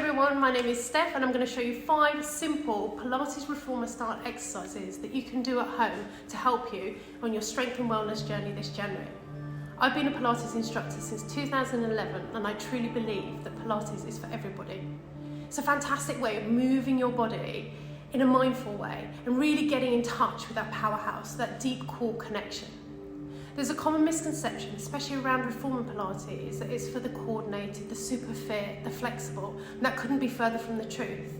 everyone, my name is Steph and I'm going to show you 5 simple Pilates reformer style exercises that you can do at home to help you on your strength and wellness journey this January. I've been a Pilates instructor since 2011 and I truly believe that Pilates is for everybody. It's a fantastic way of moving your body in a mindful way and really getting in touch with that powerhouse, that deep core connection. There's a common misconception, especially around reformer Pilates, that it's for the coordinated, the super fit, the flexible, and that couldn't be further from the truth.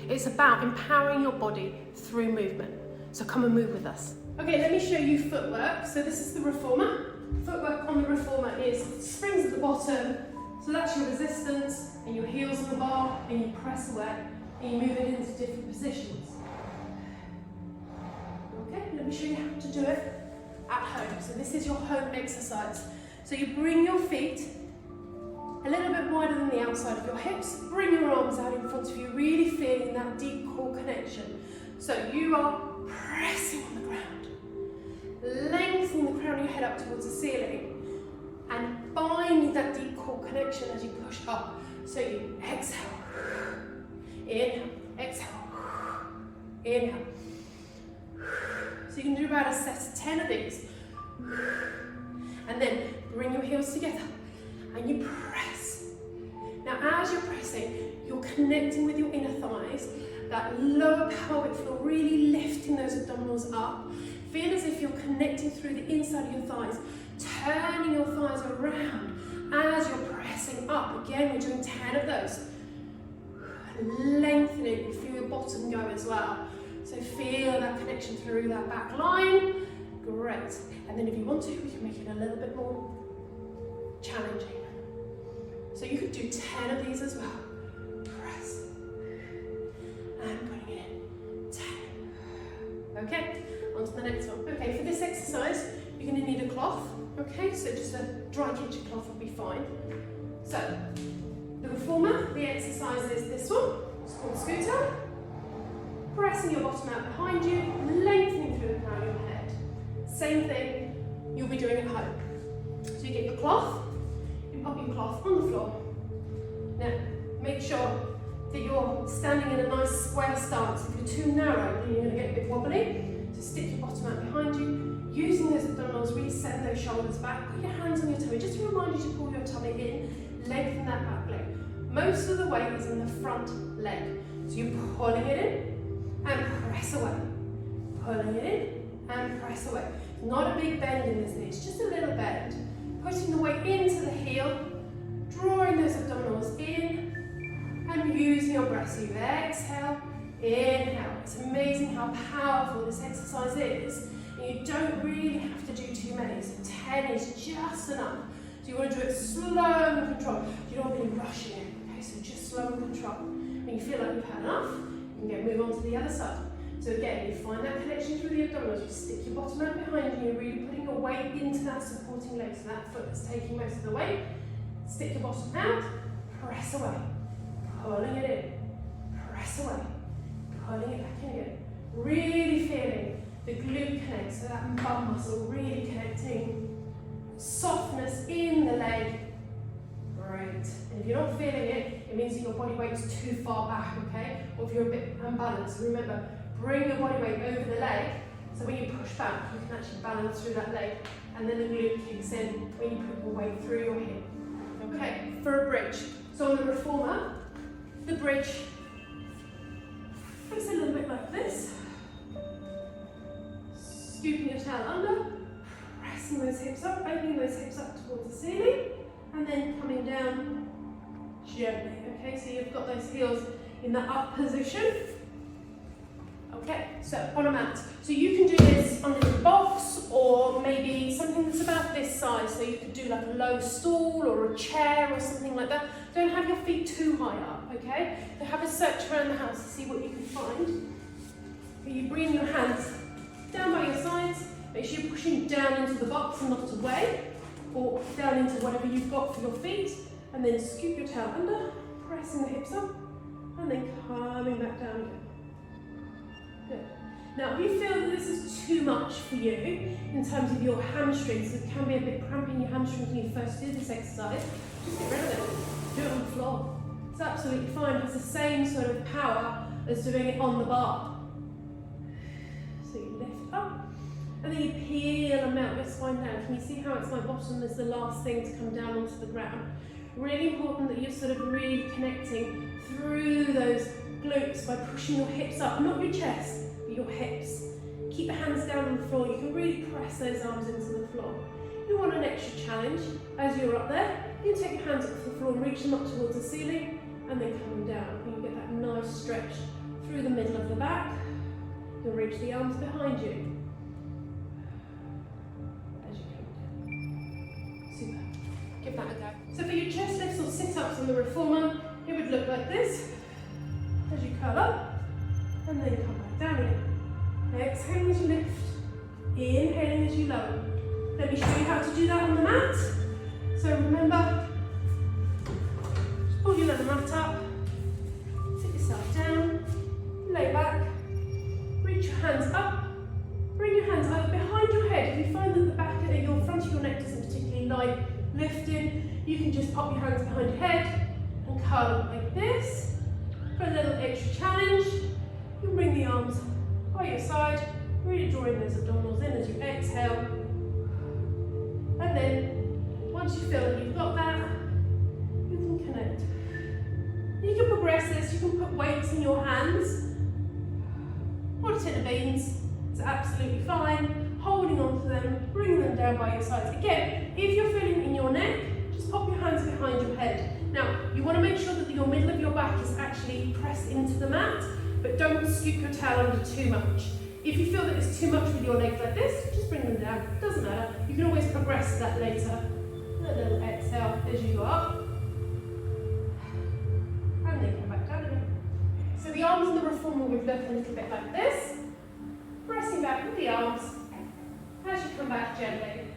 It's about empowering your body through movement. So come and move with us. Okay, let me show you footwork. So this is the reformer. Footwork on the reformer is springs at the bottom, so that's your resistance, and your heels on the bar, and you press away, and you move it into different positions. Okay, let me show you how to do it at home. So this is your home exercise. So you bring your feet a little bit wider than the outside of your hips, bring your arms out in front of you, really feeling that deep core connection. So you are pressing on the ground, lengthening the crown of your head up towards the ceiling, and finding that deep core connection as you push up. So you exhale, inhale, exhale, inhale. So you can do about a set of 10 of these. And then bring your heels together and you press. Now as you're pressing, you're connecting with your inner thighs, that lower pelvic floor, really lifting those abdominals up. Feel as if you're connecting through the inside of your thighs, turning your thighs around as you're pressing up. Again, we're doing 10 of those. Lengthening, you feel your bottom go as well. So feel that connection through that back line. Great. And then if you want to, we can make it a little bit more challenging. So you could do 10 of these as well. Press. And putting it in. 10. Okay, on to the next one. Okay, for this exercise, you're going to need a cloth. Okay, so just a dry kitchen cloth will be fine. So, the reformer, the exercise is this one. It's called scooter. Pressing your bottom out behind you, lengthening through the crown of your head. Same thing you'll be doing at home. So you get your cloth, you pop your cloth on the floor. Now, make sure that you're standing in a nice square stance. If you're too narrow, then you're going to get a bit wobbly. So stick your bottom out behind you. Using those abdominals, really send those shoulders back. Put your hands on your tummy, just to remind you to pull your tummy in, lengthen that back leg. Most of the weight is in the front leg. So you're pulling it in, and press away. Pulling it in and press away. Not a big bend in this knee, it's just a little bend. Putting the weight into the heel, drawing those abdominals in, and using your breath. So you exhale, inhale. It's amazing how powerful this exercise is. And you don't really have to do too many, so 10 is just enough. So you want to do it slow and controlled. You don't want to be rushing it, okay? So just slow and controlled. When you feel like you've had enough, you can move on to the other side. So again, you find that connection through the abdominals, you stick your bottom out behind you, you're really putting your weight into that supporting leg, so that foot that's taking most of the weight. Stick your bottom out, press away, pulling it in, press away, pulling it back in again. Really feeling the glute connect, so that bum muscle really connecting. Softness in the leg. Great. And if you're not feeling it, it means that your body weight is too far back, okay? Or if you're a bit unbalanced, remember, bring your body weight over the leg, so when you push back, you can actually balance through that leg, and then the glute kicks in when you put your weight through your hip. Okay, for a bridge. So on the reformer, the bridge looks a little bit like this. Scooping your tail under, pressing those hips up, opening those hips up towards the ceiling, and then coming down gently. Okay, so you've got those heels in the up position. Okay, so on a mat. So you can do this on a box or maybe something that's about this size. So you could do like a low stool or a chair or something like that. Don't have your feet too high up, okay? So have a search around the house to see what you can find. You bring your hands down by your sides. Make sure you're pushing down into the box and not away, or down into whatever you've got for your feet, and then scoop your tail under, pressing the hips up, and then coming back down again. Good. Now, if you feel that this is too much for you in terms of your hamstrings, it can be a bit cramping your hamstrings when you first do this exercise, just get rid of it. Do it on the floor. It's absolutely fine. It has the same sort of power as doing it on the bar. So you lift up, and then you peel and melt your spine down. Can you see how it's my bottom is the last thing to come down onto the ground? Really important that you're sort of really connecting through those glutes by pushing your hips up, not your chest, but your hips. Keep the hands down on the floor. You can really press those arms into the floor. If you want an extra challenge, as you're up there, you can take your hands off the floor and reach them up towards the ceiling, and then come down. And you get that nice stretch through the middle of the back. You'll reach the arms behind you. As you come down. Super. Give that a go. So for your chest lifts or sit-ups on the reformer, it would look like this. As you curl up, and then come back down again. Exhaling as you lift, inhaling as you lower. Let me show you how to do that on the mat. So remember, just pull your leather mat up, sit yourself down, lay back, reach your hands up, bring your hands over behind your head. If you find that the back of your front of your neck doesn't particularly like lifting, you can just pop your hands behind your head and curl up like this. For a little extra challenge, you can bring the arms by your side, really drawing those abdominals in as you exhale. And then, once you feel that you've got that, you can connect. You can progress this, you can put weights in your hands, or a tin of beans, it's absolutely fine. Holding on to them, bringing them down by your sides. Again, if you're feeling in your neck, just pop your hands behind your head. Now, you want to make sure that your middle of your back is actually pressed into the mat, but don't scoop your tail under too much. If you feel that it's too much with your legs like this, just bring them down. Doesn't matter. You can always progress that later. A little exhale as you go up. And then come back down again. So the arms in the reformer would look a little bit like this. Pressing back with the arms as you come back gently.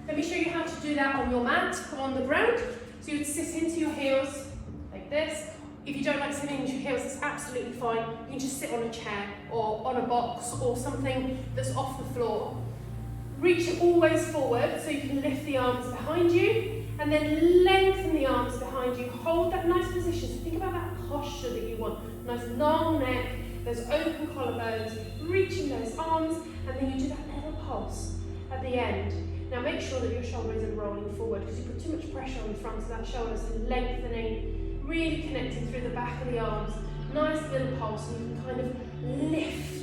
Let me show you how to do that on your mat or on the ground. So you would sit into your heels like this. If you don't like sitting into your heels, it's absolutely fine. You can just sit on a chair or on a box or something that's off the floor. Reach it always forward so you can lift the arms behind you and then lengthen the arms behind you. Hold that nice position. So think about that posture that you want. Nice long neck, those open collarbones, reaching those arms, and then you do that little pulse at the end. Now make sure that your shoulder isn't rolling forward because you put too much pressure on the front of that shoulder, so lengthening, really connecting through the back of the arms. Nice little pulse, and you can kind of lift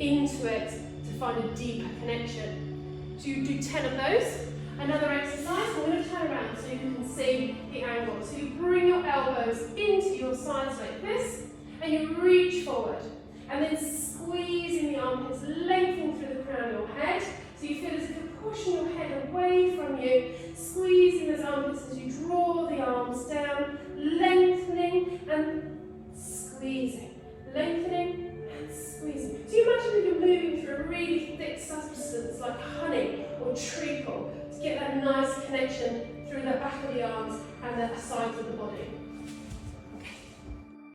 into it to find a deeper connection. So you do 10 of those. Another exercise, I'm going to turn around so you can see the angle. So you bring your elbows into your sides like this, and you reach forward, and then squeezing the armpits, lengthening through the crown of your